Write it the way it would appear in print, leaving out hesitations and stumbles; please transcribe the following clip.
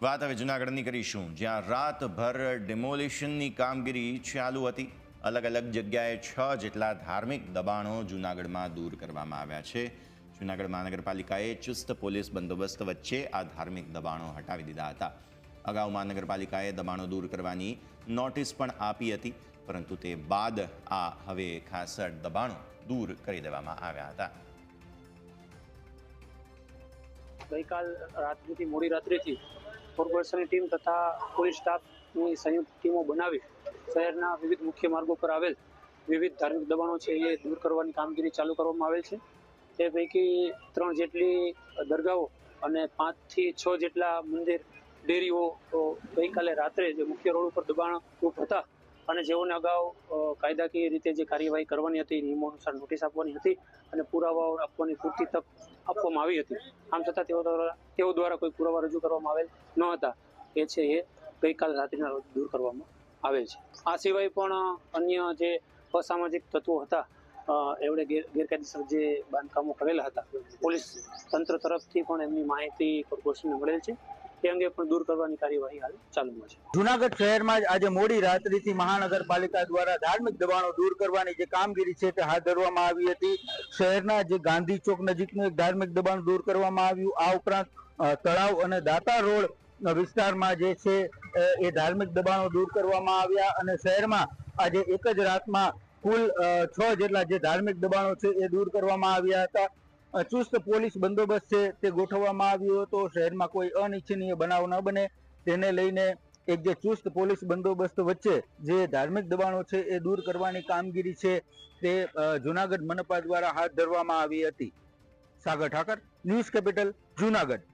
વાત હવે જૂનાગઢની કરીશું, જ્યાં રાતભર ડિમોલિશનની કામગીરી ચાલુ હતી। અલગ અલગ જગ્યાએ 6 જેટલા ધાર્મિક દબાણો જૂનાગઢમાં દૂર કરવામાં આવ્યા છે। જૂનાગઢ મહાનગરપાલિકાએ ચુસ્ત પોલીસ બંદોબસ્ત વચ્ચે આ ધાર્મિક દબાણો હટાવી દીધા હતા। અગાઉ મહાનગરપાલિકાએ દબાણો દૂર કરવાની નોટિસ પણ આપી હતી, પરંતુ તે બાદ આ હવે ખાસ દબાણો દૂર કરી દેવામાં આવ્યા હતા। ગઈકાલ રાત્રિથી મોડી રાત્રિથી કોર્પોરેશનની ટીમ તથા પોલીસ સ્ટાફની સંયુક્ત ટીમો બનાવી શહેરના વિવિધ મુખ્ય માર્ગો પર આવેલ વિવિધ ધાર્મિક દબાણો છે એ દૂર કરવાની કામગીરી ચાલુ કરવામાં આવેલ છે। તે પૈકી 3 જેટલી દરગાહો અને 5 થી 6 જેટલા મંદિર ડેરીઓ ગઈકાલે રાત્રે જે મુખ્ય રોડ ઉપર દબાણ રૂપ હતા અને જેઓને અગાઉ કાયદાકીય રીતે જે કાર્યવાહી કરવાની હતી, નિયમો અનુસાર નોટિસ આપવાની હતી અને પુરાવાઓ આપવાની પૂરતી તક આપવામાં આવી હતી। આમ છતાં તેઓ દ્વારા કોઈ પુરાવા રજૂ કરવામાં આવેલ ન હતા, એ છે એ ગઈકાલ રાત્રિના રોજ દૂર કરવામાં આવેલ છે। આ સિવાય પણ અન્ય જે અસામાજિક તત્વો હતા, એવડે ગેરકાયદેસર જે બાંધકામો કરેલા હતા, પોલીસ તંત્ર તરફથી પણ એમની માહિતી કોર્પોરેશનને મળેલ છે। તે અંગે પણ દૂર કરવાની કાર્યવાહી હાલ ચાલુમાં છે। જૂનાગઢ શહેરમાં જ આજે મોડી રાત્રિથી મહાનગરપાલિકા દ્વારા ધાર્મિક દબાણો દૂર કરવાની જે કામગીરી છે તે હાથ ધરવામાં આવી હતી। શહેરના જે ગાંધી ચોક નજીકનું એક ધાર્મિક દબાણ દૂર કરવામાં આવ્યું। આ ઉપરાંત તળાવ અને દાતા રોડ વિસ્તારમાં જે છે એ ધાર્મિક દબાણો દૂર કરવામાં આવ્યા અને શહેરમાં આજે એક જ રાતમાં કુલ 6 જેટલા જે ધાર્મિક દબાણો છે એ દૂર કરવામાં આવ્યા હતા। ચુસ્ત પોલીસ બંદોબસ્ત છે તે ગોઠવવામાં આવ્યો હતો। શહેરમાં કોઈ અનિચ્છનીય બનાવ ન બને તેને લઈને એક જે ચુસ્ત પોલીસ બંદોબસ્ત વચ્ચે જે ધાર્મિક દબાણો છે એ દૂર કરવાની કામગીરી છે તે જૂનાગઢ મનપા દ્વારા હાથ ધરવામાં આવી હતી। સાગર ઠાકર, ન્યૂઝ કેપિટલ, જૂનાગઢ।